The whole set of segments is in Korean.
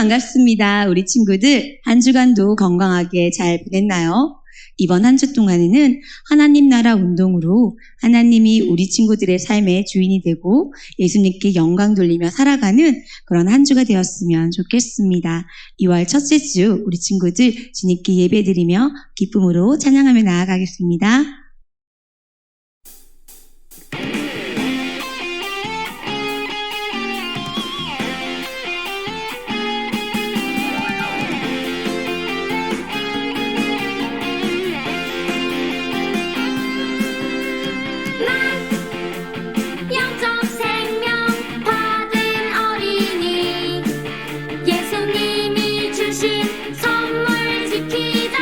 반갑습니다. 우리 친구들 한 주간도 건강하게 잘 보냈나요? 이번 한 주 동안에는 하나님 나라 운동으로 하나님이 우리 친구들의 삶의 주인이 되고 예수님께 영광 돌리며 살아가는 그런 한 주가 되었으면 좋겠습니다. 2월 첫째 주 우리 친구들 주님께 예배드리며 기쁨으로 찬양하며 나아가겠습니다. 예수님이 주신 선물 지키자.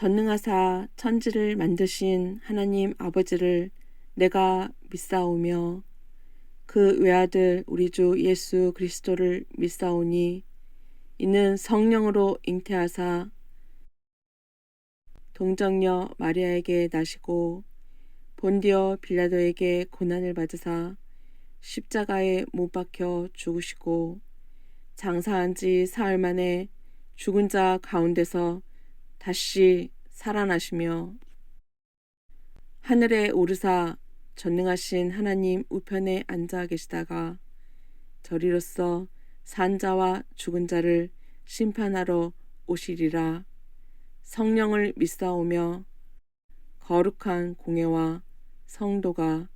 전능하사 천지를 만드신 하나님 아버지를 내가 믿사오며 그 외아들 우리 주 예수 그리스도를 믿사오니 이는 성령으로 잉태하사 동정녀 마리아에게 나시고 본디오 빌라도에게 고난을 받으사 십자가에 못 박혀 죽으시고 장사한 지 사흘 만에 죽은 자 가운데서 다시 살아나시며 하늘에 오르사 전능하신 하나님 우편에 앉아 계시다가 저리로서 산 자와 죽은 자를 심판하러 오시리라. 성령을 믿사오며 거룩한 공예와 성도가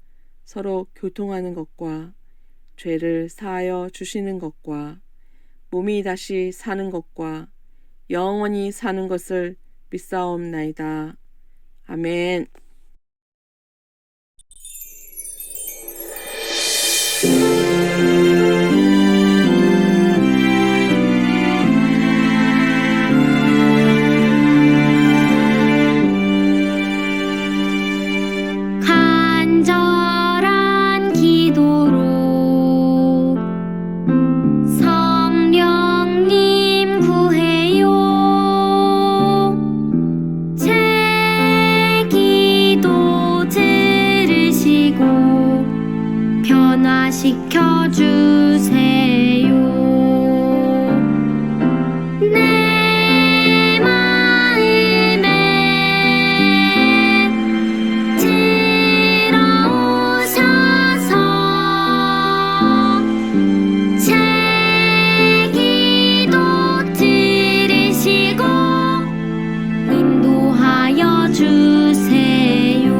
서로 교통하는 것과 죄를 사하여 주시는 것과 몸이 다시 사는 것과 영원히 사는 것을 믿사옵나이다. 아멘. 간절한 기도로 성령님 구해요. 제 기도 들으시고 변화시켜 주세요. 내 마음에 들어오셔서 제 기도 들으시고 인도하여 주세요.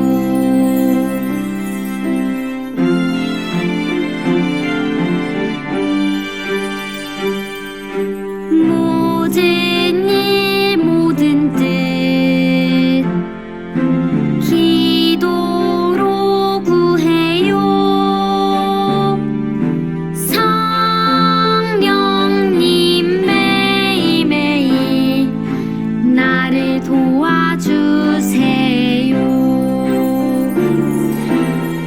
모든 일 모든 뜻 기도로 구해요. 성령님 매일매일 나를 도와주세요.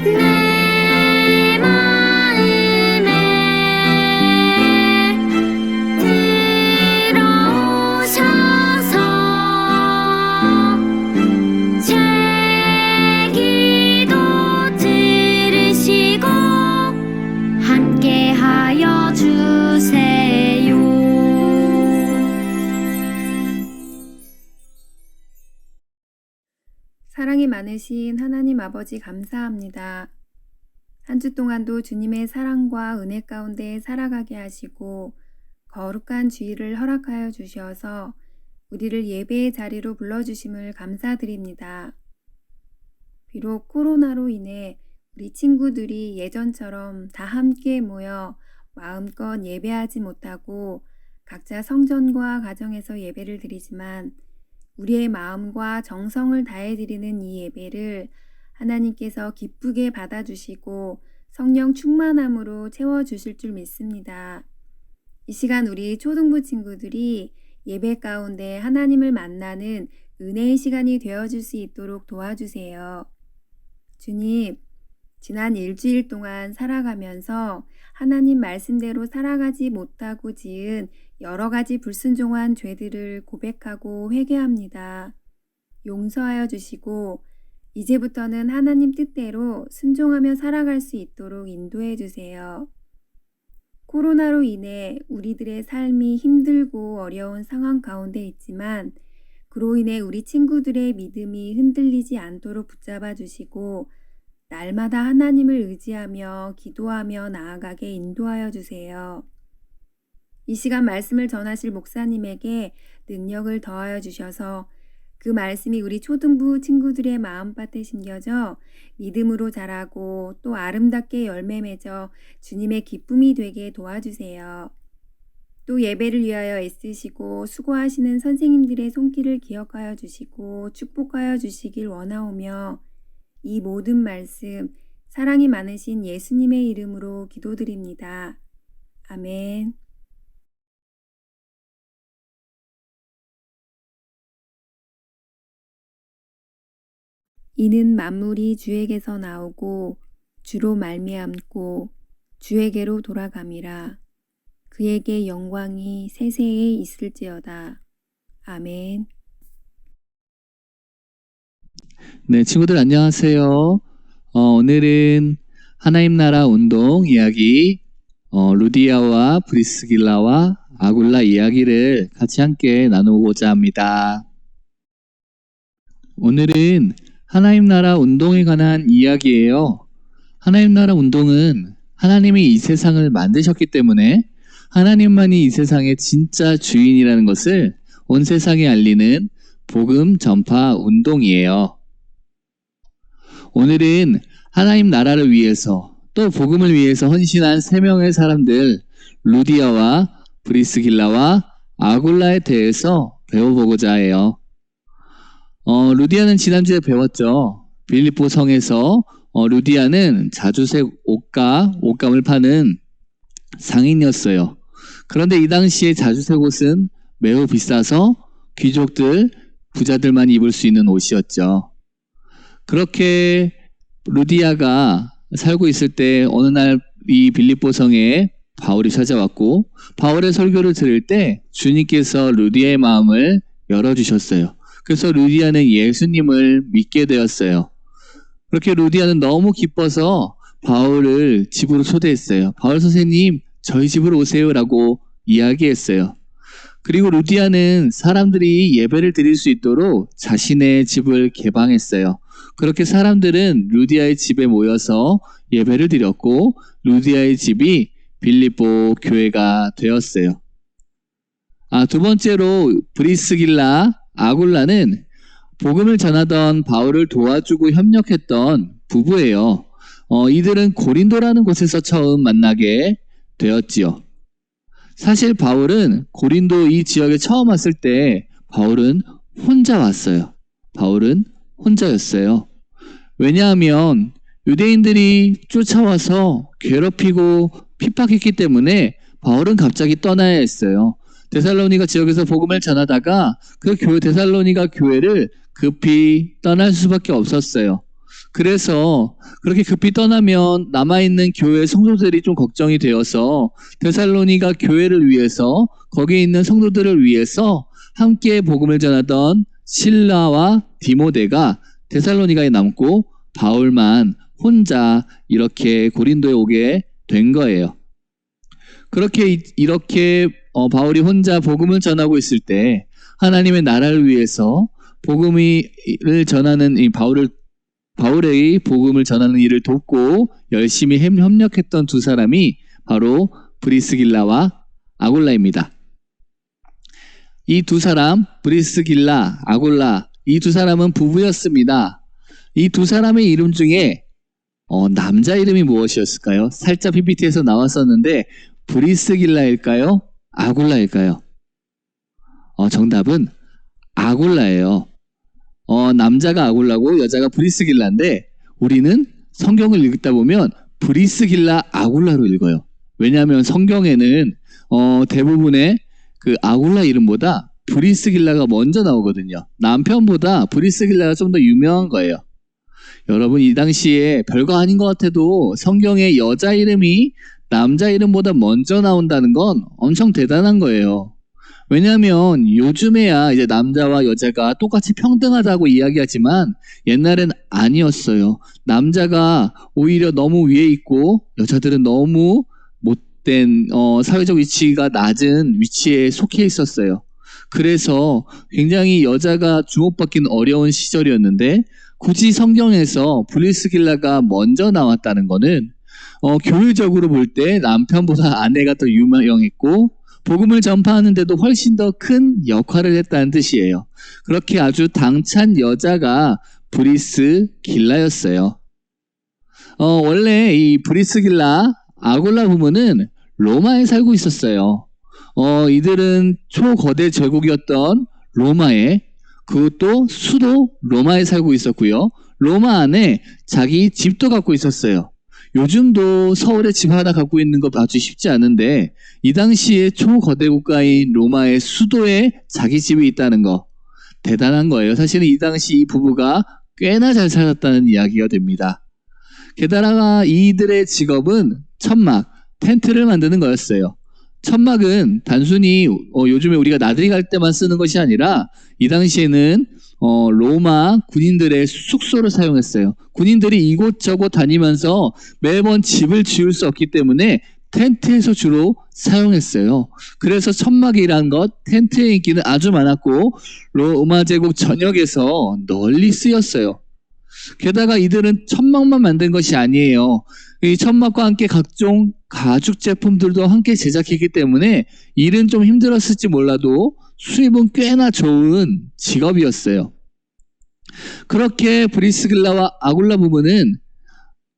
내 마음에 들어오셔서 제 기도 들으시고 함께하여 주세요. 사랑이 많으신 하나님 아버지 감사합니다. 한 주 동안도 주님의 사랑과 은혜 가운데 살아가게 하시고 거룩한 주일을 허락하여 주셔서 우리를 예배의 자리로 불러주심을 감사드립니다. 비록 코로나로 인해 우리 친구들이 예전처럼 다 함께 모여 마음껏 예배하지 못하고 각자 성전과 가정에서 예배를 드리지만 우리의 마음과 정성을 다해 드리는 이 예배를 하나님께서 기쁘게 받아주시고 성령 충만함으로 채워주실 줄 믿습니다. 이 시간 우리 초등부 친구들이 예배 가운데 하나님을 만나는 은혜의 시간이 되어줄 수 있도록 도와주세요. 주님, 지난 일주일 동안 살아가면서 하나님 말씀대로 살아가지 못하고 지은 여러 가지 불순종한 죄들을 고백하고 회개합니다. 용서하여 주시고 이제부터는 하나님 뜻대로 순종하며 살아갈 수 있도록 인도해 주세요. 코로나로 인해 우리들의 삶이 힘들고 어려운 상황 가운데 있지만 그로 인해 우리 친구들의 믿음이 흔들리지 않도록 붙잡아 주시고 날마다 하나님을 의지하며 기도하며 나아가게 인도하여 주세요. 이 시간 말씀을 전하실 목사님에게 능력을 더하여 주셔서 그 말씀이 우리 초등부 친구들의 마음밭에 심겨져 믿음으로 자라고 또 아름답게 열매 맺어 주님의 기쁨이 되게 도와주세요. 또 예배를 위하여 애쓰시고 수고하시는 선생님들의 손길을 기억하여 주시고 축복하여 주시길 원하오며 이 모든 말씀 사랑이 많으신 예수님의 이름으로 기도드립니다. 아멘. 이는 만물이 주에게서 나오고 주로 말미암고 주에게로 돌아감이라. 그에게 영광이 세세에 있을지어다. 아멘. 네, 친구들 안녕하세요. 오늘은 하나님 나라 운동 이야기, 루디아와 브리스길라와 아굴라 이야기를 같이 함께 나누고자 합니다. 오늘은 하나님 나라 운동에 관한 이야기예요. 하나님 나라 운동은 하나님이 이 세상을 만드셨기 때문에 하나님만이 이 세상의 진짜 주인이라는 것을 온 세상에 알리는 복음 전파 운동이에요. 오늘은 하나님 나라를 위해서 또 복음을 위해서 헌신한 3명의 사람들 루디아와 브리스길라와 아굴라에 대해서 배워보고자 해요. 루디아는 지난주에 배웠죠. 빌립보 성에서 루디아는 자주색 옷감을 파는 상인이었어요. 그런데 이 당시에 자주색 옷은 매우 비싸서 귀족들, 부자들만 입을 수 있는 옷이었죠. 그렇게 루디아가 살고 있을 때 어느 날 이 빌립보 성에 바울이 찾아왔고 바울의 설교를 들을 때 주님께서 루디아의 마음을 열어주셨어요. 그래서 루디아는 예수님을 믿게 되었어요. 그렇게 루디아는 너무 기뻐서 바울을 집으로 초대했어요. 바울 선생님, 저희 집으로 오세요라고 이야기했어요. 그리고 루디아는 사람들이 예배를 드릴 수 있도록 자신의 집을 개방했어요. 그렇게 사람들은 루디아의 집에 모여서 예배를 드렸고 루디아의 집이 빌립보 교회가 되었어요. 두 번째로 브리스길라, 아굴라는 복음을 전하던 바울을 도와주고 협력했던 부부예요. 이들은 고린도라는 곳에서 처음 만나게 되었지요. 사실 바울은 고린도 이 지역에 처음 왔을 때 바울은 혼자 왔어요. 바울은 혼자였어요. 왜냐하면 유대인들이 쫓아와서 괴롭히고 핍박했기 때문에 바울은 갑자기 떠나야 했어요. 데살로니가 지역에서 복음을 전하다가 그 데살로니가 교회를 급히 떠날 수밖에 없었어요. 그래서 그렇게 급히 떠나면 남아있는 교회 성도들이 좀 걱정이 되어서 데살로니가 교회를 위해서 거기에 있는 성도들을 위해서 함께 복음을 전하던 실라와 디모데가 데살로니가에 남고 바울만 혼자 이렇게 고린도에 오게 된 거예요. 이렇게 바울이 혼자 복음을 전하고 있을 때 하나님의 나라를 위해서 복음을 전하는 이 바울의 복음을 전하는 일을 돕고 열심히 협력했던 두 사람이 바로 브리스길라와 아굴라입니다. 이 두 사람, 브리스길라, 아굴라, 이 두 사람은 부부였습니다. 이 두 사람의 이름 중에 남자 이름이 무엇이었을까요? 살짝 PPT에서 나왔었는데 브리스길라일까요? 아굴라일까요? 정답은 아굴라예요. 남자가 아굴라고 여자가 브리스길라인데 우리는 성경을 읽다 보면 브리스길라 아굴라로 읽어요. 왜냐하면 성경에는 대부분의 그 아굴라 이름보다 브리스길라가 먼저 나오거든요. 남편보다 브리스길라가 좀 더 유명한 거예요. 여러분, 이 당시에 별거 아닌 것 같아도 성경에 여자 이름이 남자 이름보다 먼저 나온다는 건 엄청 대단한 거예요. 왜냐하면 요즘에야 이제 남자와 여자가 똑같이 평등하다고 이야기하지만 옛날엔 아니었어요. 남자가 오히려 너무 위에 있고 여자들은 너무 못된 사회적 위치가 낮은 위치에 속해 있었어요. 그래서 굉장히 여자가 주목받기는 어려운 시절이었는데 굳이 성경에서 브리스길라가 먼저 나왔다는 거는 교회적으로 볼 때 남편보다 아내가 더 유명했고 복음을 전파하는데도 훨씬 더 큰 역할을 했다는 뜻이에요. 그렇게 아주 당찬 여자가 브리스길라였어요. 원래 이 브리스길라, 아굴라 부부는 로마에 살고 있었어요. 이들은 초거대 제국이었던 로마에, 그것도 수도 로마에 살고 있었고요. 로마 안에 자기 집도 갖고 있었어요. 요즘도 서울에 집 하나 갖고 있는 거 아주 쉽지 않은데 이 당시에 초거대 국가인 로마의 수도에 자기 집이 있다는 거 대단한 거예요. 사실은 이 당시 이 부부가 꽤나 잘 살았다는 이야기가 됩니다. 게다가 이들의 직업은 천막, 텐트를 만드는 거였어요. 천막은 단순히 요즘에 우리가 나들이 갈 때만 쓰는 것이 아니라 이 당시에는 로마 군인들의 숙소를 사용했어요. 군인들이 이곳저곳 다니면서 매번 집을 지을 수 없기 때문에 텐트에서 주로 사용했어요. 그래서 천막이란 것, 텐트의 인기는 아주 많았고 로마 제국 전역에서 널리 쓰였어요. 게다가 이들은 천막만 만든 것이 아니에요. 이 천막과 함께 각종 가죽 제품들도 함께 제작했기 때문에 일은 좀 힘들었을지 몰라도 수입은 꽤나 좋은 직업이었어요. 그렇게 브리스길라와 아굴라 부부는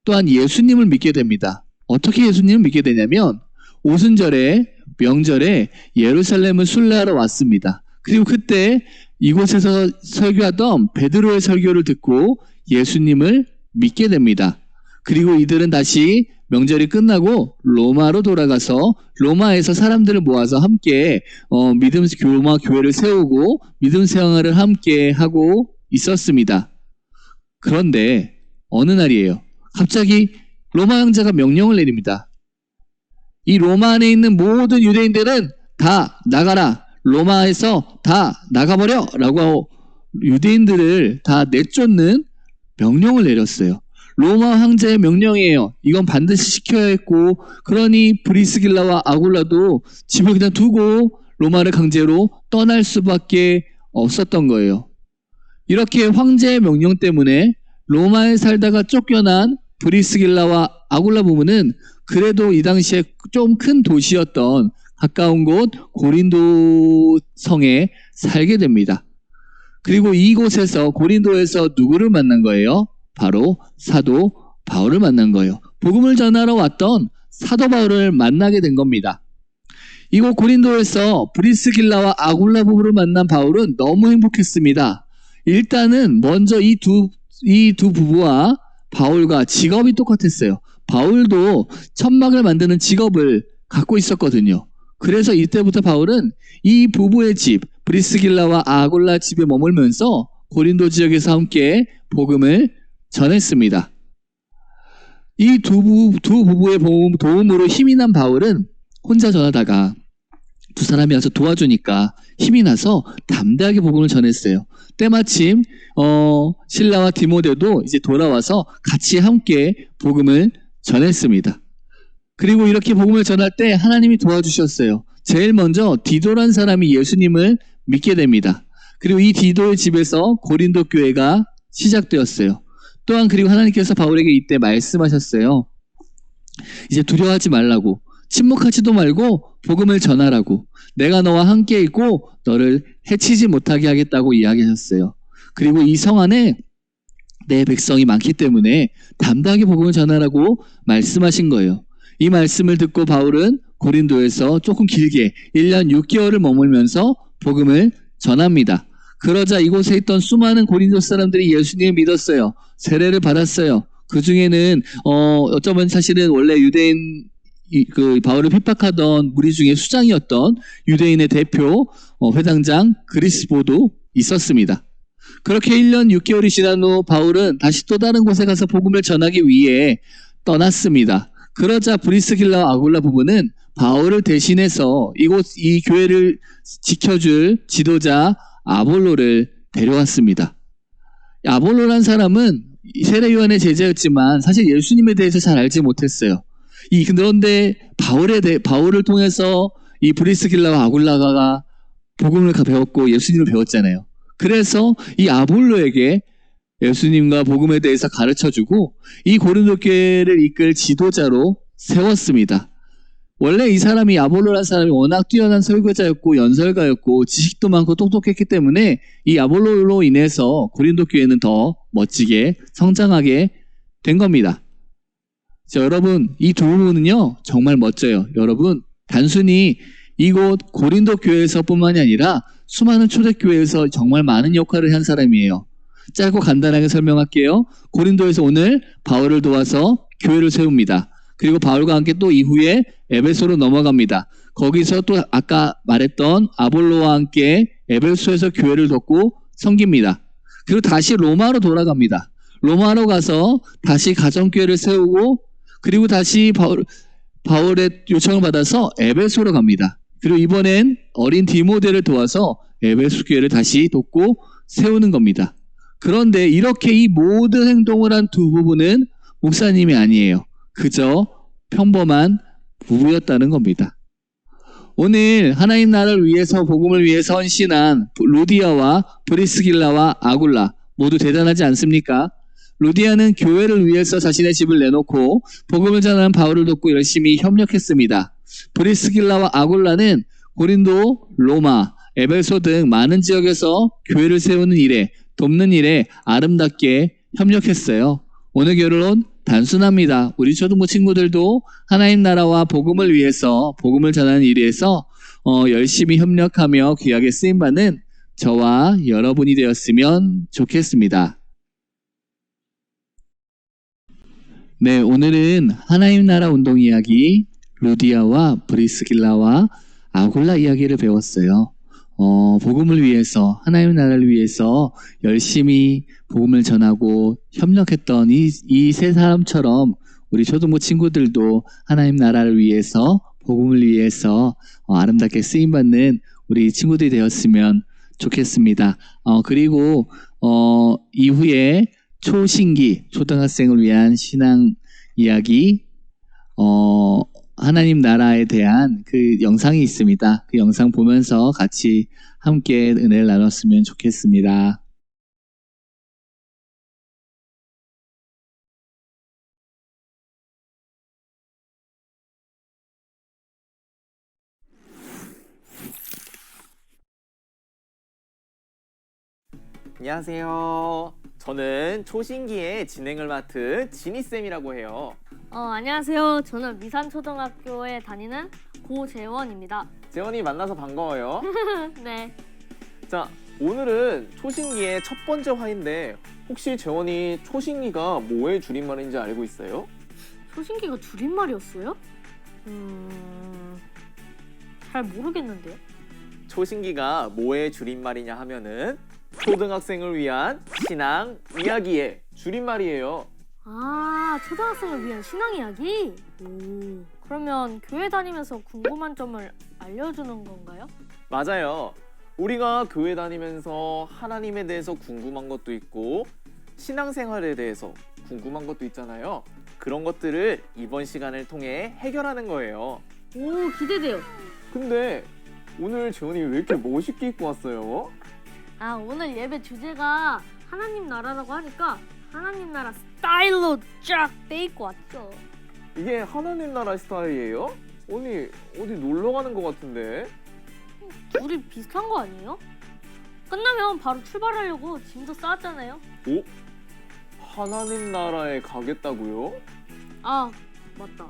또한 예수님을 믿게 됩니다. 어떻게 예수님을 믿게 되냐면 오순절에 명절에 예루살렘을 순례하러 왔습니다. 그리고 그때 이곳에서 설교하던 베드로의 설교를 듣고 예수님을 믿게 됩니다. 그리고 이들은 다시 명절이 끝나고 로마로 돌아가서 로마에서 사람들을 모아서 함께 로마 교회를 세우고 믿음 생활을 함께 하고 있었습니다. 그런데 어느 날이에요. 갑자기 로마 황제가 명령을 내립니다. 이 로마 안에 있는 모든 유대인들은 다 나가라. 로마에서 다 나가버려. 라고 유대인들을 다 내쫓는 명령을 내렸어요. 로마 황제의 명령이에요. 이건 반드시 시켜야 했고, 그러니 브리스길라와 아굴라도 집을 그냥 두고 로마를 강제로 떠날 수밖에 없었던 거예요. 이렇게 황제의 명령 때문에 로마에 살다가 쫓겨난 브리스길라와 아굴라 부부는 그래도 이 당시에 좀 큰 도시였던 가까운 곳 고린도 성에 살게 됩니다. 그리고 이곳에서 고린도에서 누구를 만난 거예요? 바로 사도 바울을 만난 거예요. 복음을 전하러 왔던 사도 바울을 만나게 된 겁니다. 이곳 고린도에서 브리스길라와 아굴라 부부를 만난 바울은 너무 행복했습니다. 일단은 먼저 이 두 부부와 바울과 직업이 똑같았어요. 바울도 천막을 만드는 직업을 갖고 있었거든요. 그래서 이때부터 바울은 이 부부의 집, 브리스길라와 아굴라 집에 머물면서 고린도 지역에서 함께 복음을 전했습니다. 이 두 부부의 도움으로 힘이 난 바울은 혼자 전하다가 두 사람이 와서 도와주니까 힘이 나서 담대하게 복음을 전했어요. 때마침 실라와 디모데도 이제 돌아와서 같이 함께 복음을 전했습니다. 그리고 이렇게 복음을 전할 때 하나님이 도와주셨어요. 제일 먼저 디도란 사람이 예수님을 믿게 됩니다. 그리고 이 디도의 집에서 고린도 교회가 시작되었어요. 또한 그리고 하나님께서 바울에게 이때 말씀하셨어요. 이제 두려워하지 말라고, 침묵하지도 말고 복음을 전하라고, 내가 너와 함께 있고 너를 해치지 못하게 하겠다고 이야기하셨어요. 그리고 이 성 안에 내 백성이 많기 때문에 담대하게 복음을 전하라고 말씀하신 거예요. 이 말씀을 듣고 바울은 고린도에서 조금 길게 1년 6개월을 머물면서 복음을 전합니다. 그러자 이곳에 있던 수많은 고린도 사람들이 예수님을 믿었어요. 세례를 받았어요. 그 중에는 어쩌면 사실은 원래 유대인 바울을 핍박하던 무리 중에 수장이었던 유대인의 대표 회당장 그리스보도 있었습니다. 그렇게 1년 6개월이 지난 후 바울은 다시 또 다른 곳에 가서 복음을 전하기 위해 떠났습니다. 그러자 브리스길라와 아굴라 부부는 바울을 대신해서 이 교회를 지켜줄 지도자 아볼로를 데려왔습니다. 아볼로란 사람은 세례요한의 제자였지만 사실 예수님에 대해서 잘 알지 못했어요. 그런데 바울을 통해서 이 브리스길라와 아굴라가 복음을 배웠고 예수님을 배웠잖아요. 그래서 이 아볼로에게 예수님과 복음에 대해서 가르쳐주고 이 고린도 교회를 이끌 지도자로 세웠습니다. 원래 이 사람이 아볼로라는 사람이 워낙 뛰어난 설교자였고 연설가였고 지식도 많고 똑똑했기 때문에 이 아볼로로 인해서 고린도 교회는 더 멋지게 성장하게 된 겁니다. 자, 여러분, 이 두 부분은요 정말 멋져요. 여러분, 단순히 이곳 고린도 교회에서뿐만이 아니라 수많은 초대교회에서 정말 많은 역할을 한 사람이에요. 짧고 간단하게 설명할게요. 고린도에서 오늘 바울을 도와서 교회를 세웁니다. 그리고 바울과 함께 또 이후에 에베소로 넘어갑니다. 거기서 또 아까 말했던 아볼로와 함께 에베소에서 교회를 돕고 섬깁니다. 그리고 다시 로마로 돌아갑니다. 로마로 가서 다시 가정교회를 세우고 그리고 다시 바울의 요청을 받아서 에베소로 갑니다. 그리고 이번엔 어린 디모데를 도와서 에베소 교회를 다시 돕고 세우는 겁니다. 그런데 이렇게 이 모든 행동을 한 두 부부는 목사님이 아니에요. 그저 평범한 부부였다는 겁니다. 오늘 하나님 나라를 위해서 복음을 위해서 헌신한 루디아와 브리스길라와 아굴라 모두 대단하지 않습니까? 루디아는 교회를 위해서 자신의 집을 내놓고 복음을 전하는 바울을 돕고 열심히 협력했습니다. 브리스길라와 아굴라는 고린도, 로마, 에베소 등 많은 지역에서 교회를 세우는 일에 돕는 일에 아름답게 협력했어요. 오늘 결론 단순합니다. 우리 초등부 친구들도 하나님 나라와 복음을 위해서 복음을 전하는 일에서 열심히 협력하며 귀하게 쓰임받는 저와 여러분이 되었으면 좋겠습니다. 네, 오늘은 하나님 나라 운동 이야기 루디아와 브리스길라와 아굴라 이야기를 배웠어요. 복음을 위해서 하나님 나라를 위해서 열심히 복음을 전하고 협력했던 이 세 사람처럼 우리 초등부 친구들도 하나님 나라를 위해서 복음을 위해서 아름답게 쓰임받는 우리 친구들이 되었으면 좋겠습니다. 그리고 이후에 초신기 초등학생을 위한 신앙 이야기 하나님 나라에 대한 그 영상이 있습니다. 그 영상 보면서 같이 함께 은혜를 나눴으면 좋겠습니다. 안녕하세요. 저는 초신기의 진행을 맡은 지니쌤이라고 해요. 안녕하세요. 저는 미산초등학교에 다니는 고재원입니다. 재원이 만나서 반가워요. 네. 자, 오늘은 초신기의 첫 번째 화인데 혹시 재원이 초신기가 뭐의 줄임말인지 알고 있어요? 초신기가 줄임말이었어요? 잘 모르겠는데요. 초신기가 뭐의 줄임말이냐 하면은 초등학생을 위한 신앙 이야기의 줄임말이에요. 아, 초등학생을 위한 신앙 이야기? 오. 그러면 교회 다니면서 궁금한 점을 알려주는 건가요? 맞아요. 우리가 교회 다니면서 하나님에 대해서 궁금한 것도 있고 신앙생활에 대해서 궁금한 것도 있잖아요. 그런 것들을 이번 시간을 통해 해결하는 거예요. 오, 기대돼요. 근데 오늘 재원이 왜 이렇게 멋있게 입고 왔어요? 오늘 예배 주제가 하나님 나라라고 하니까 하나님 나라 스타일로 쫙 빼입고 왔죠. 이게 하나님 나라 스타일이에요? 아니 어디 놀러 가는 것 같은데? 둘이 비슷한 거 아니에요? 끝나면 바로 출발하려고 짐도 싸왔잖아요. 오? 하나님 나라에 가겠다고요? 아, 맞다.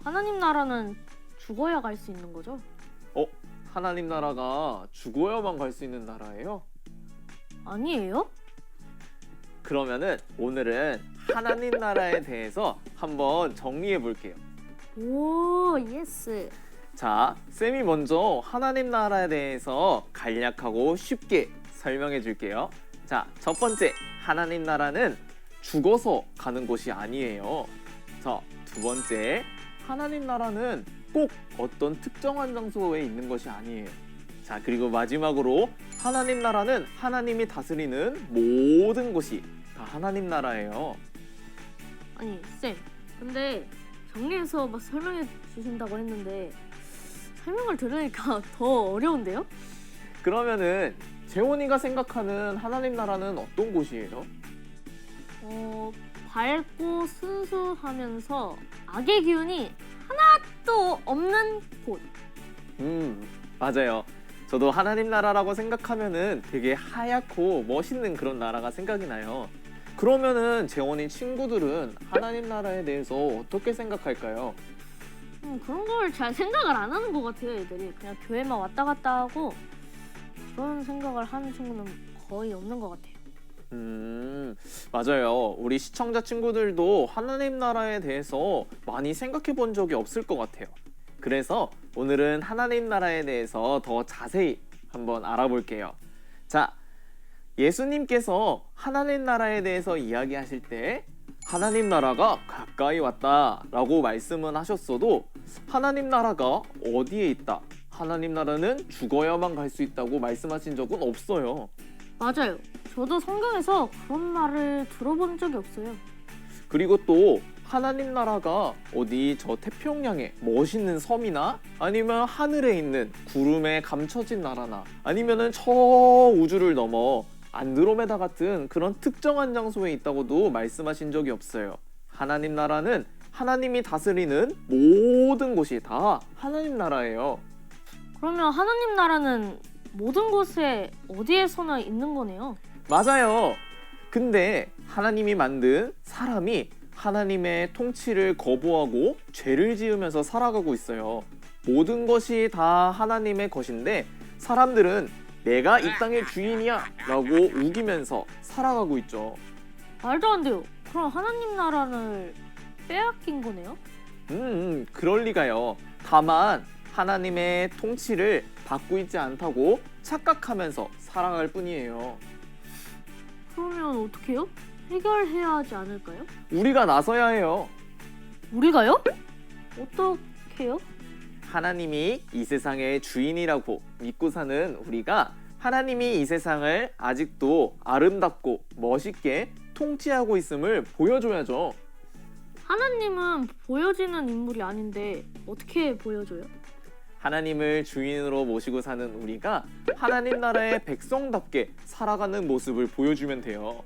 하나님 나라는 죽어야 갈 수 있는 거죠? 하나님 나라가 죽어야만 갈 수 있는 나라예요? 아니에요? 그러면은 오늘은 하나님 나라에 대해서 한번 정리해 볼게요. 오, 예스. 자, 쌤이 먼저 하나님 나라에 대해서 간략하고 쉽게 설명해 줄게요. 자, 첫 번째, 하나님 나라는 죽어서 가는 곳이 아니에요. 자, 두 번째, 하나님 나라는 꼭 어떤 특정한 장소에 있는 것이 아니에요. 자, 그리고 마지막으로 하나님 나라는 하나님이 다스리는 모든 곳이 다 하나님 나라예요. 아니, 쌤. 근데 정리해서 막 설명해 주신다고 했는데 설명을 들으니까 더 어려운데요? 그러면은 재원이가 생각하는 하나님 나라는 어떤 곳이에요? 밝고 순수하면서 악의 기운이 하나도 없는 곳. 맞아요. 저도 하나님 나라라고 생각하면은 되게 하얗고 멋있는 그런 나라가 생각이 나요. 그러면은 재원이 친구들은 하나님 나라에 대해서 어떻게 생각할까요? 그런 걸 잘 생각을 안 하는 것 같아요, 애들이. 그냥 교회만 왔다 갔다 하고 그런 생각을 하는 친구는 거의 없는 것 같아요. 맞아요. 우리 시청자 친구들도 하나님 나라에 대해서 많이 생각해 본 적이 없을 것 같아요. 그래서 오늘은 하나님 나라에 대해서 더 자세히 한번 알아볼게요. 자, 예수님께서 하나님 나라에 대해서 이야기하실 때 하나님 나라가 가까이 왔다 라고 말씀은 하셨어도 하나님 나라가 어디에 있다, 하나님 나라는 죽어야만 갈 수 있다고 말씀하신 적은 없어요. 맞아요. 저도 성경에서 그런 말을 들어본 적이 없어요. 그리고 또 하나님 나라가 어디 저 태평양에 멋있는 섬이나 아니면 하늘에 있는 구름에 감춰진 나라나 아니면은 저 우주를 넘어 안드로메다 같은 그런 특정한 장소에 있다고도 말씀하신 적이 없어요. 하나님 나라는 하나님이 다스리는 모든 곳이 다 하나님 나라예요. 그러면 하나님 나라는 모든 곳에 어디에서나 있는 거네요. 맞아요. 근데 하나님이 만든 사람이 하나님의 통치를 거부하고 죄를 지으면서 살아가고 있어요. 모든 것이 다 하나님의 것인데 사람들은 내가 이 땅의 주인이야 라고 우기면서 살아가고 있죠. 말도 안 돼요. 그럼 하나님 나라를 빼앗긴 거네요? 그럴 리가요. 다만 하나님의 통치를 받고 있지 않다고 착각하면서 살아갈 뿐이에요. 그러면 어떻게 해요? 해결해야 하지 않을까요? 우리가 나서야 해요. 우리가요? 어떻게요? 하나님이 이 세상의 주인이라고 믿고 사는 우리가 하나님이 이 세상을 아직도 아름답고 멋있게 통치하고 있음을 보여줘야죠. 하나님은 보여지는 인물이 아닌데 어떻게 보여줘요? 하나님을 주인으로 모시고 사는 우리가 하나님 나라의 백성답게 살아가는 모습을 보여주면 돼요.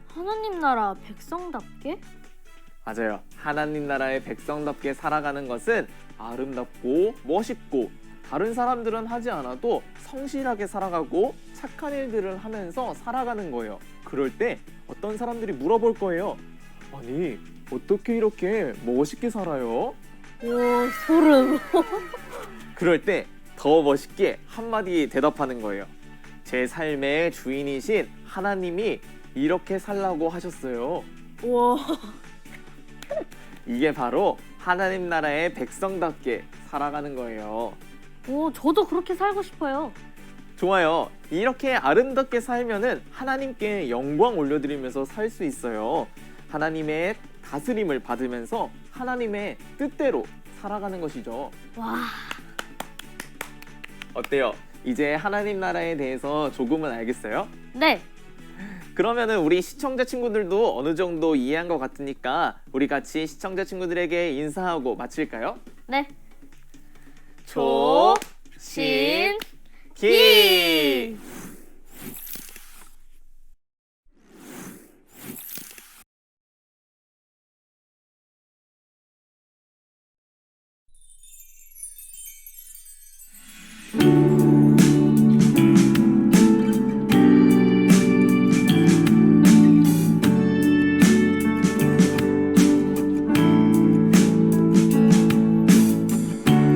하나님 나라 백성답게? 맞아요. 하나님 나라의 백성답게 살아가는 것은 아름답고 멋있고 다른 사람들은 하지 않아도 성실하게 살아가고 착한 일들을 하면서 살아가는 거예요. 그럴 때 어떤 사람들이 물어볼 거예요. 아니, 어떻게 이렇게 멋있게 살아요? 오, 소름. 그럴 때 더 멋있게 한마디 대답하는 거예요. 제 삶의 주인이신 하나님이 이렇게 살라고 하셨어요. 우와. 이게 바로 하나님 나라의 백성답게 살아가는 거예요. 오, 저도 그렇게 살고 싶어요. 좋아요. 이렇게 아름답게 살면은 하나님께 영광 올려드리면서 살 수 있어요. 하나님의 다스림을 받으면서 하나님의 뜻대로 살아가는 것이죠. 와. 어때요? 이제 하나님 나라에 대해서 조금은 알겠어요? 네. 그러면은 우리 시청자 친구들도 어느 정도 이해한 것 같으니까 우리 같이 시청자 친구들에게 인사하고 마칠까요? 네. 조, 신, 기!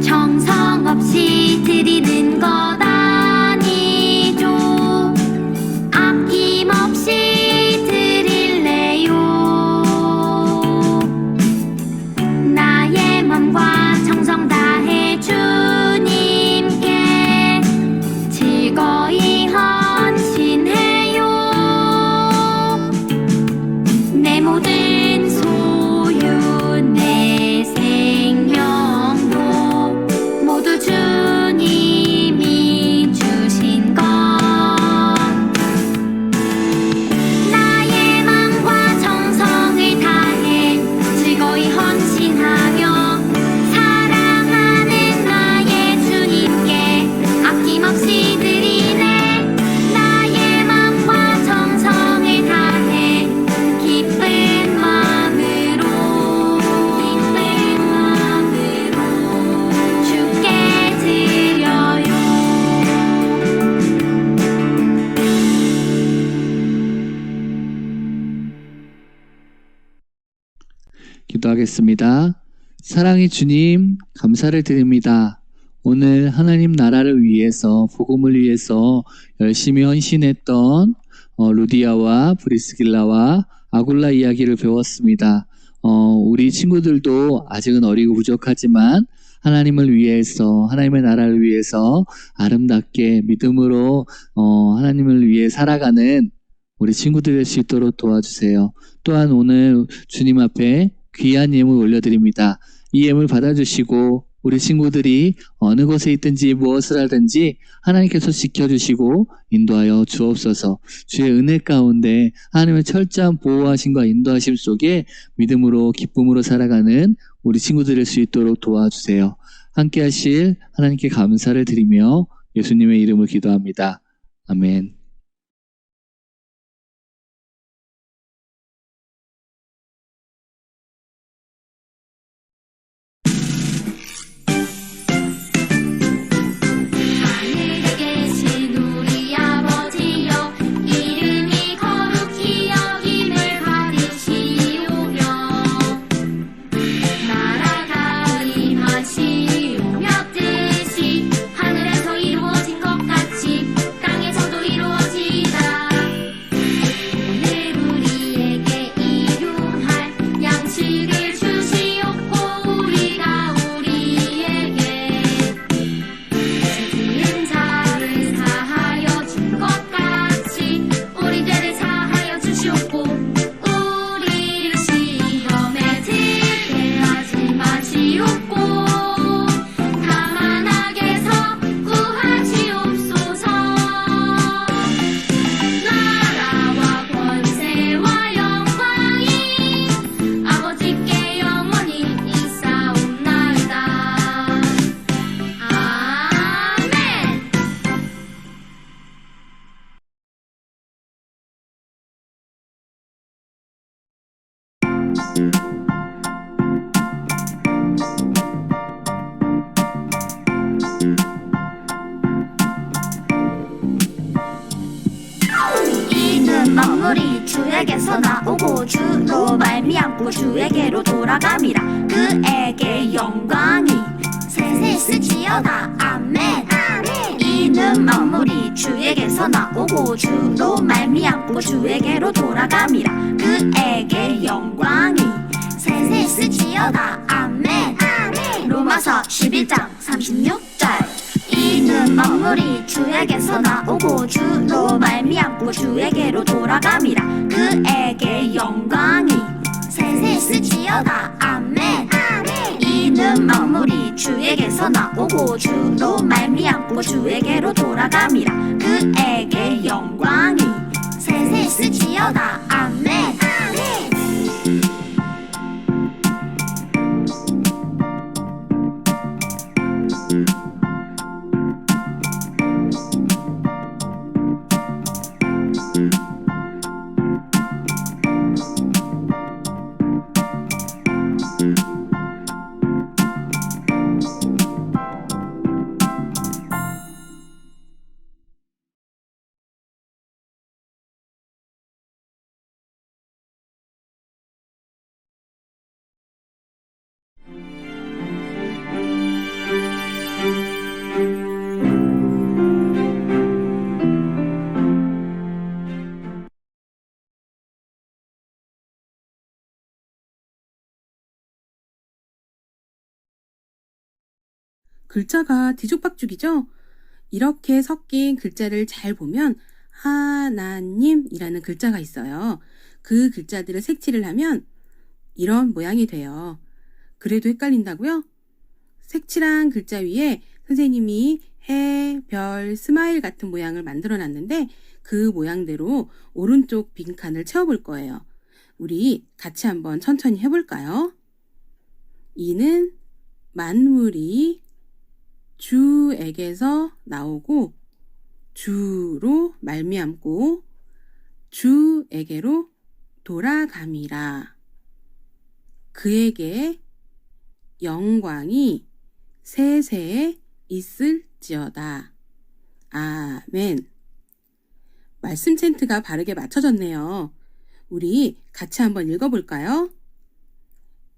정성 없이 드리는 것 아니죠. 아낌없이 드릴래요. 나의 맘과 정성 다해 주님께 즐거이 헌신해요. 내 모든 소유 내 생명도 모두 주님이 주신 것. 나의 맘과 정성을 다해 즐거이 헌신하며 사랑하는 나의 주님께 아낌없이 드리네. 나의 맘과 정성을 다해 기쁜 마음으로 주께 드려요. 기도하겠습니다. 사랑의 주님, 감사를 드립니다. 오늘 하나님 나라를 위해서, 복음을 위해서 열심히 헌신했던 루디아와 브리스길라와 아굴라 이야기를 배웠습니다. 우리 친구들도 아직은 어리고 부족하지만 하나님을 위해서, 하나님의 나라를 위해서 아름답게 믿음으로 하나님을 위해 살아가는 우리 친구들 될 수 있도록 도와주세요. 또한 오늘 주님 앞에 귀한 예물 올려드립니다. 이 예물 받아주시고 우리 친구들이 어느 곳에 있든지 무엇을 하든지 하나님께서 지켜주시고 인도하여 주옵소서. 주의 은혜 가운데 하나님의 철저한 보호하심과 인도하심 속에 믿음으로 기쁨으로 살아가는 우리 친구들 될 수 있도록 도와주세요. 함께 하실 하나님께 감사를 드리며 예수님의 이름을 기도합니다. 아멘. 하늘에 계신 우리 아버지여 이름이 거룩히 여김을 받으시오며 나라가 임하시오며 뜻이 하늘에서 이루어진 것 같이 땅에서도 이루어지이다. 오늘 우리에게 일용할 양식을 주시옵고 우리가 우리에게 지은 자를 사하여 준 것 같이 우리 죄를 사하여 주시옵고 우리를 시험에 들게 하지 마시옵고 다만 악에서 구하시옵소서. 나라와 권세와 영광이 아버지께 영원히 있사옵나이다. 아멘. 이는 만물이 주에게서 나오고 주로 말미암고 주에게로 돌아감이라. 그에게 영광이 세세 있을지어다. 아멘. 이는 만물이 주에게서 나오고 주로 말미암고 주에게로 돌아감이라. 그에게 영광이 세세 있을지어다. 아멘. 로마서 11장 36절. 이는 만물이 주에게서 나오고 주로 말미암고 주에게로 돌아감이라. 그에게 영광이 세세 있을지어다. 아멘. 이는 만물이 주에게서 나오고 주로 말미암고 주에게로 돌아감이라. 그에게 영광이 세세 있을지어다. 아멘. 글자가 뒤죽박죽이죠? 이렇게 섞인 글자를 잘 보면 하나님이라는 글자가 있어요. 그 글자들을 색칠을 하면 이런 모양이 돼요. 그래도 헷갈린다고요? 색칠한 글자 위에 선생님이 해, 별, 스마일 같은 모양을 만들어 놨는데 그 모양대로 오른쪽 빈칸을 채워볼 거예요. 우리 같이 한번 천천히 해볼까요? 이는 만물이 주에게서 나오고 주로 말미암고 주에게로 돌아감이라. 그에게 영광이 세세에 있을지어다. 아멘. 말씀 챈트가 바르게 맞춰졌네요. 우리 같이 한번 읽어볼까요?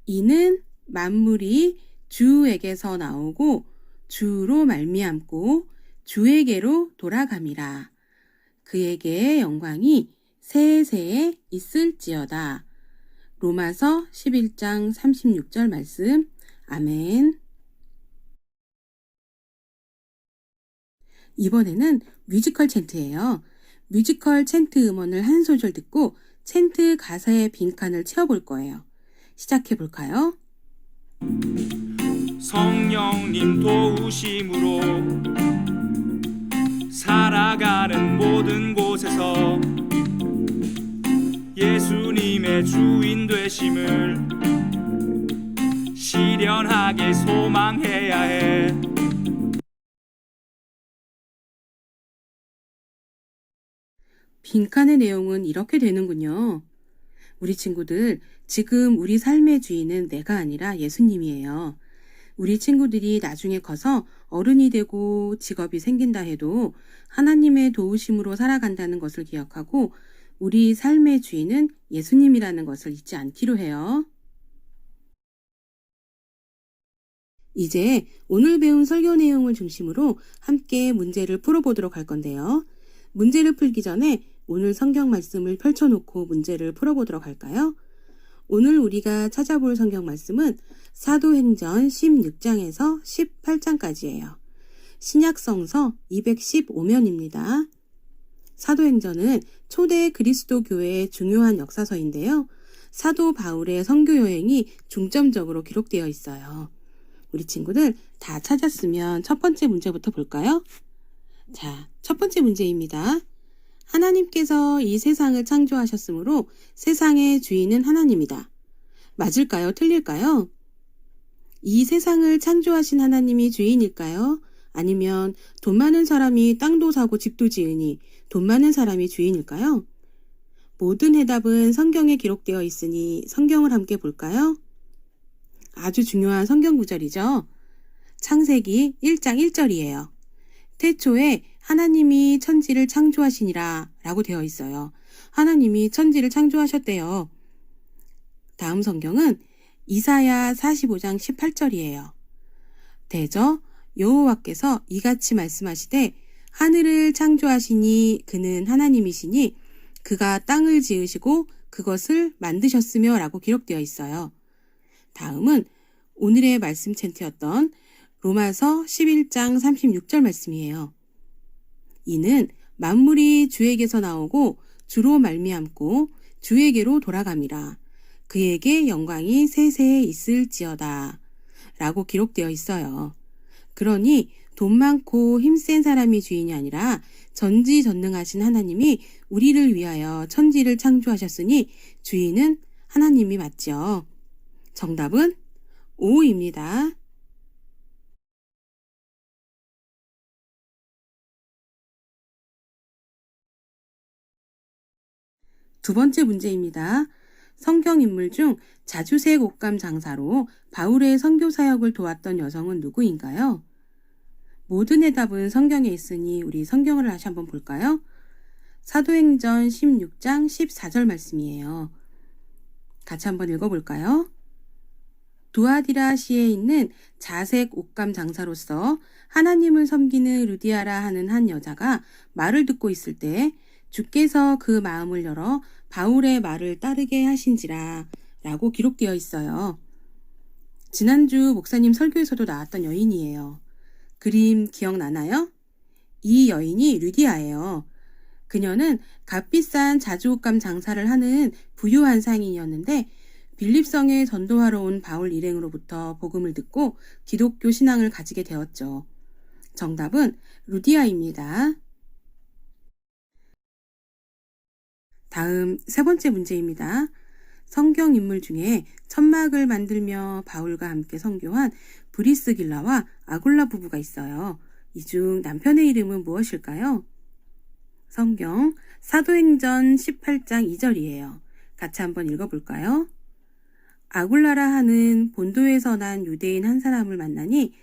이는 만물이 주에게서 나오고 주로 말미암고 주에게로 돌아감이라. 그에게 영광이 세세에 있을지어다. 로마서 11장 36절 말씀. 아멘. 이번에는 뮤지컬 챈트예요. 뮤지컬 챈트 음원을 한 소절 듣고 챈트 가사의 빈칸을 채워볼 거예요. 시작해볼까요? 성령님 도우심으로 살아가는 모든 곳에서 예수님의 주인 되심을 실현하길 소망해야 해. 빈칸의 내용은 이렇게 되는군요. 우리 친구들, 지금 우리 삶의 주인은 내가 아니라 예수님이에요. 우리 친구들이 나중에 커서 어른이 되고 직업이 생긴다 해도 하나님의 도우심으로 살아간다는 것을 기억하고 우리 삶의 주인은 예수님이라는 것을 잊지 않기로 해요. 이제 오늘 배운 설교 내용을 중심으로 함께 문제를 풀어보도록 할 건데요. 문제를 풀기 전에 오늘 성경 말씀을 펼쳐놓고 문제를 풀어보도록 할까요? 오늘 우리가 찾아볼 성경 말씀은 사도행전 16장에서 18장까지예요. 신약성서 215면입니다. 사도행전은 초대 그리스도 교회의 중요한 역사서인데요. 사도 바울의 선교 여행이 중점적으로 기록되어 있어요. 우리 친구들 다 찾았으면 첫 번째 문제부터 볼까요? 자, 첫 번째 문제입니다. 하나님께서 이 세상을 창조하셨으므로 세상의 주인은 하나님이다. 맞을까요? 틀릴까요? 이 세상을 창조하신 하나님이 주인일까요? 아니면 돈 많은 사람이 땅도 사고 집도 지으니 돈 많은 사람이 주인일까요? 모든 해답은 성경에 기록되어 있으니 성경을 함께 볼까요? 아주 중요한 성경 구절이죠. 창세기 1장 1절이에요. 태초에 하나님이 천지를 창조하시니라 라고 되어 있어요. 하나님이 천지를 창조하셨대요. 다음 성경은 이사야 45장 18절이에요. 대저 여호와께서 이같이 말씀하시되 하늘을 창조하시니 그는 하나님이시니 그가 땅을 지으시고 그것을 만드셨으며 라고 기록되어 있어요. 다음은 오늘의 말씀 챈트였던 로마서 11장 36절 말씀이에요. 이는 만물이 주에게서 나오고 주로 말미암고 주에게로 돌아감이라. 그에게 영광이 세세에 있을지어다. 라고 기록되어 있어요. 그러니 돈 많고 힘센 사람이 주인이 아니라 전지전능하신 하나님이 우리를 위하여 천지를 창조하셨으니 주인은 하나님이 맞죠. 정답은 5입니다. 두 번째 문제입니다. 성경 인물 중 자주색 옷감 장사로 바울의 선교 사역을 도왔던 여성은 누구인가요? 모든 해답은 성경에 있으니 우리 성경을 다시 한번 볼까요? 사도행전 16장 14절 말씀이에요. 같이 한번 읽어볼까요? 두아디라시에 있는 자색 옷감 장사로서 하나님을 섬기는 루디아라 하는 한 여자가 말을 듣고 있을 때 주께서 그 마음을 열어 바울의 말을 따르게 하신지라 라고 기록되어 있어요. 지난주 목사님 설교에서도 나왔던 여인이에요. 그림 기억나나요? 이 여인이 루디아예요. 그녀는 값비싼 자주옷감 장사를 하는 부유한 상인이었는데 빌립성에 전도하러 온 바울 일행으로부터 복음을 듣고 기독교 신앙을 가지게 되었죠. 정답은 루디아입니다. 다음 세 번째 문제입니다. 성경 인물 중에 천막을 만들며 바울과 함께 선교한 브리스길라와 아굴라 부부가 있어요. 이 중 남편의 이름은 무엇일까요? 성경 사도행전 18장 2절이에요. 같이 한번 읽어볼까요? 아굴라라 하는 본도에서 난 유대인 한 사람을 만나니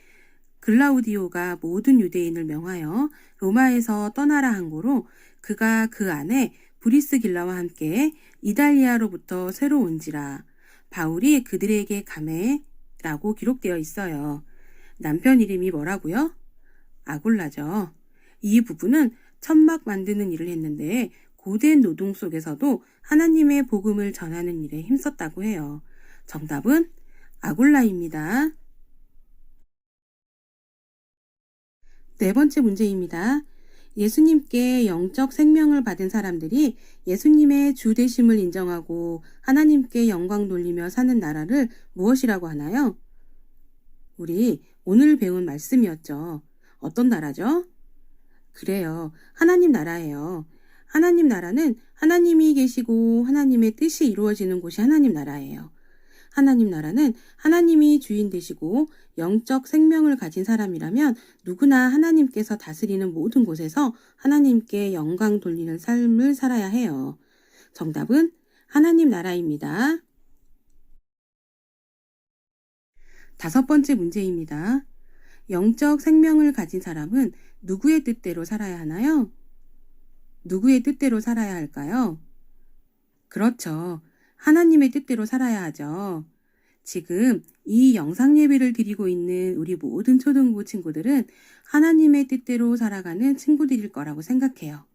글라우디오가 모든 유대인을 명하여 로마에서 떠나라 한 고로 그가 그 안에 브리스길라와 함께 이달리아로부터 새로 온지라. 바울이 그들에게 가매라고 기록되어 있어요. 남편 이름이 뭐라고요? 아굴라죠. 이 부부는 천막 만드는 일을 했는데 고된 노동 속에서도 하나님의 복음을 전하는 일에 힘썼다고 해요. 정답은 아굴라입니다. 네 번째 문제입니다. 예수님께 영적 생명을 받은 사람들이 예수님의 주 되심을 인정하고 하나님께 영광 돌리며 사는 나라를 무엇이라고 하나요? 우리 오늘 배운 말씀이었죠. 어떤 나라죠? 그래요. 하나님 나라예요. 하나님 나라는 하나님이 계시고 하나님의 뜻이 이루어지는 곳이 하나님 나라예요. 하나님 나라는 하나님이 주인 되시고 영적 생명을 가진 사람이라면 누구나 하나님께서 다스리는 모든 곳에서 하나님께 영광 돌리는 삶을 살아야 해요. 정답은 하나님 나라입니다. 다섯 번째 문제입니다. 영적 생명을 가진 사람은 누구의 뜻대로 살아야 하나요? 누구의 뜻대로 살아야 할까요? 그렇죠. 하나님의 뜻대로 살아야 하죠. 지금 이 영상 예배를 드리고 있는 우리 모든 초등부 친구들은 하나님의 뜻대로 살아가는 친구들일 거라고 생각해요.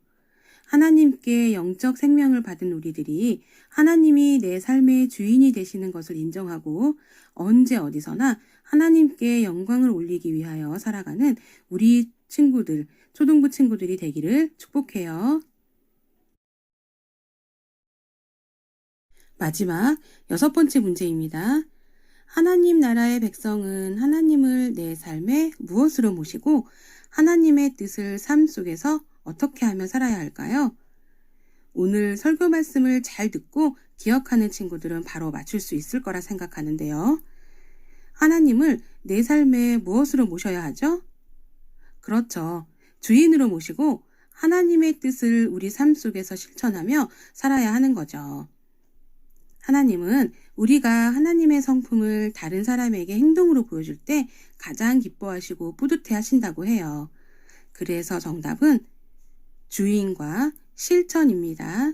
하나님께 영적 생명을 받은 우리들이 하나님이 내 삶의 주인이 되시는 것을 인정하고 언제 어디서나 하나님께 영광을 올리기 위하여 살아가는 우리 친구들, 초등부 친구들이 되기를 축복해요. 마지막 여섯 번째 문제입니다. 하나님 나라의 백성은 하나님을 내 삶에 무엇으로 모시고 하나님의 뜻을 삶 속에서 어떻게 하며 살아야 할까요? 오늘 설교 말씀을 잘 듣고 기억하는 친구들은 바로 맞출 수 있을 거라 생각하는데요. 하나님을 내 삶에 무엇으로 모셔야 하죠? 그렇죠. 주인으로 모시고 하나님의 뜻을 우리 삶 속에서 실천하며 살아야 하는 거죠. 하나님은 우리가 하나님의 성품을 다른 사람에게 행동으로 보여줄 때 가장 기뻐하시고 뿌듯해 하신다고 해요. 그래서 정답은 주인과 실천입니다.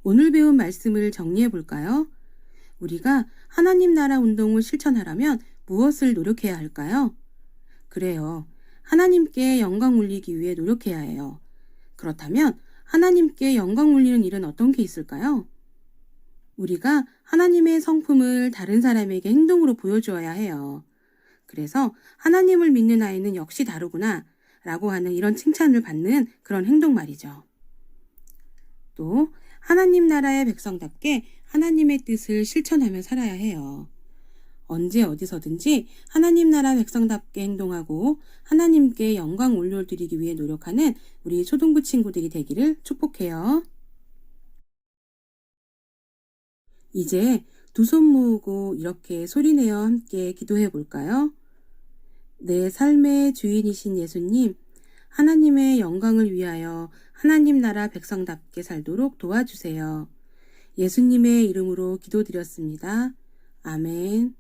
오늘 배운 말씀을 정리해 볼까요? 우리가 하나님 나라 운동을 실천하려면 무엇을 노력해야 할까요? 그래요. 하나님께 영광 올리기 위해 노력해야 해요. 그렇다면 하나님께 영광 올리는 일은 어떤 게 있을까요? 우리가 하나님의 성품을 다른 사람에게 행동으로 보여주어야 해요. 그래서 하나님을 믿는 아이는 역시 다르구나 라고 하는 이런 칭찬을 받는 그런 행동 말이죠. 또 하나님 나라의 백성답게 하나님의 뜻을 실천하며 살아야 해요. 언제 어디서든지 하나님 나라 백성답게 행동하고 하나님께 영광 올려드리기 위해 노력하는 우리 초등부 친구들이 되기를 축복해요. 이제 두 손 모으고 이렇게 소리내어 함께 기도해 볼까요? 내 삶의 주인이신 예수님, 하나님의 영광을 위하여 하나님 나라 백성답게 살도록 도와주세요. 예수님의 이름으로 기도드렸습니다. 아멘.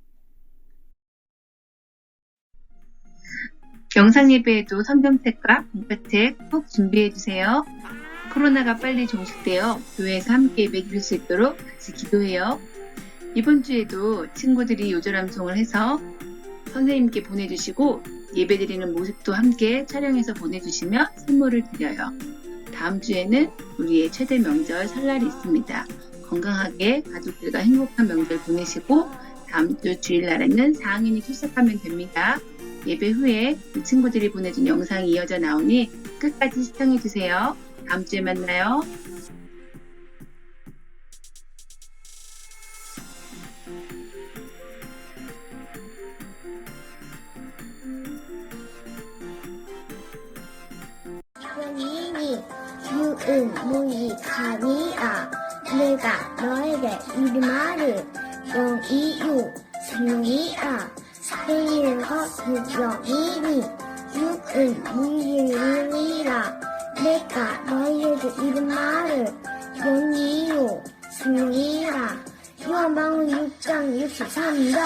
영상 예배에도 성경책과 공과책 꼭 준비해 주세요. 코로나가 빨리 종식되어 교회에서 함께 예배 드릴 수 있도록 같이 기도해요. 이번 주에도 친구들이 요절함송을 해서 선생님께 보내주시고 예배 드리는 모습도 함께 촬영해서 보내주시며 선물을 드려요. 다음 주에는 우리의 최대 명절 설날이 있습니다. 건강하게 가족들과 행복한 명절 보내시고 다음 주 주일날에는 4학년이 출석하면 됩니다. 예배 후에 이 친구들이 보내준 영상이 이어져 나오니 끝까지 시청해주세요. 다음 주에 만나요. 영인이 유은 무익하니라 내가 너에게 이름하를 영이유 생명이라 생일 것은 영이니 유은 무익이라 내가 너에게 이름하를 영이유 생명이라 요한복음 6장 63절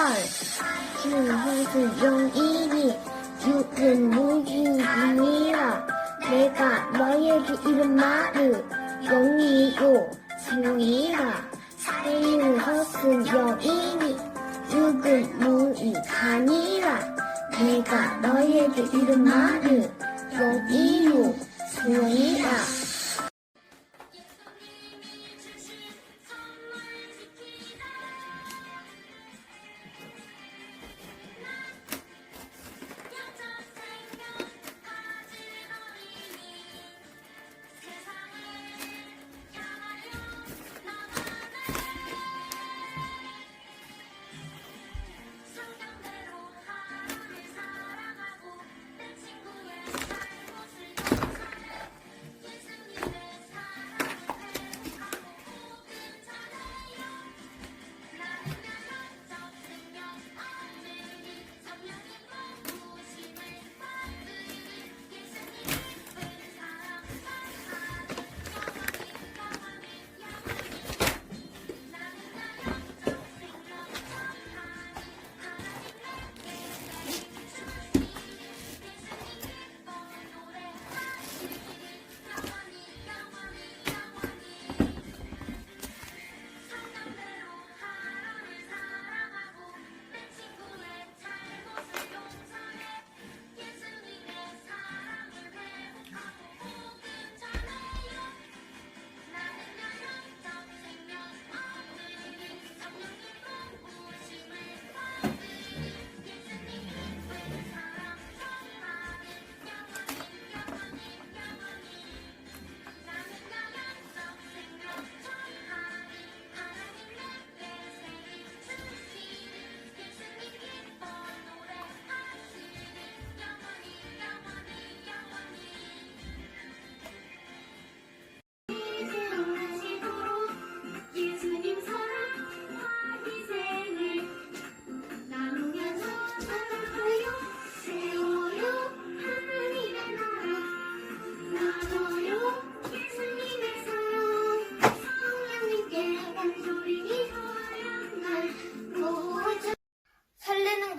생일 것은 영이니 유은 무익이라 내가 너에게 이른 말을 영이요 생명이라 생일 것은 영이니 육은 무익하니라 내가 너에게 이른 말을 영이요 생명이라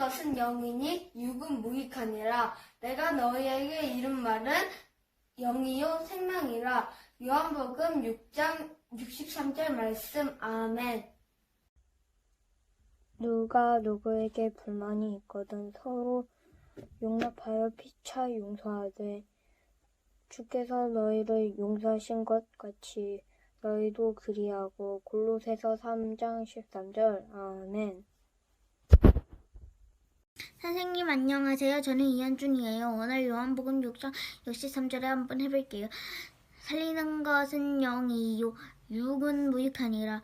것은 영이니 육은 무익하니라. 내가 너희에게 이른 말은 영이요 생명이라. 요한복음 6장 63절 말씀. 아멘. 누가 누구에게 불만이 있거든 서로 용납하여 피차 용서하되 주께서 너희를 용서하신 것 같이 너희도 그리하고. 골로새서 3장 13절. 아멘. 선생님 안녕하세요. 저는 이현준이에요. 오늘 요한복음 6장 63절에 한번 해볼게요. 살리는 것은 영이요 육은 무익하니라.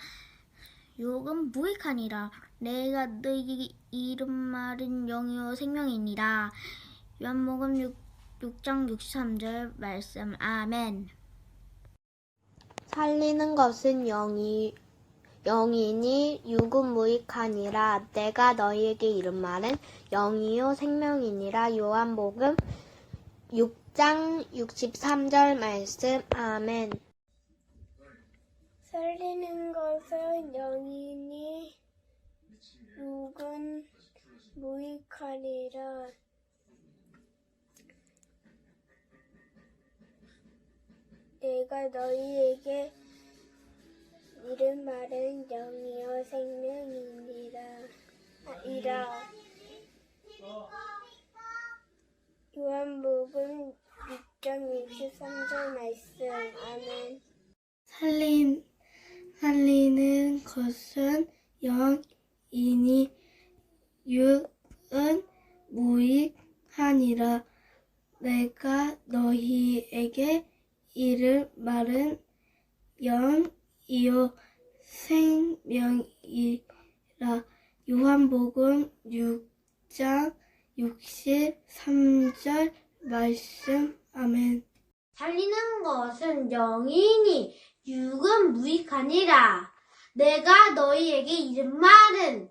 육은 무익하니라. 내가 너희에게 이른 말은 영이요 생명이니라. 요한복음 6장 63절 말씀. 아멘. 살리는 것은 영이니 육은 무익하니라. 내가 너희에게 이른 말은 영이요 생명이니라. 요한복음 6장 63절 말씀. 아멘. 살리는 것은 영이니 육은 무익하니라. 내가 너희에게 이른 말은 영이요 생명이니라. 요한복음 6장 63절 말씀. 아멘. 살리는 것은 영이니 육은 무익하니라. 내가 너희에게 이를 말은 영이요 생명이라. 요한복음 6장 63절 말씀. 아멘. 살리는 것은 영이니 육은 무익하니라. 내가 너희에게 이른 말은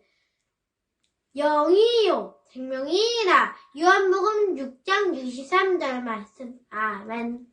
영이요 생명이니라. 요한복음 6장 63절 말씀. 아멘.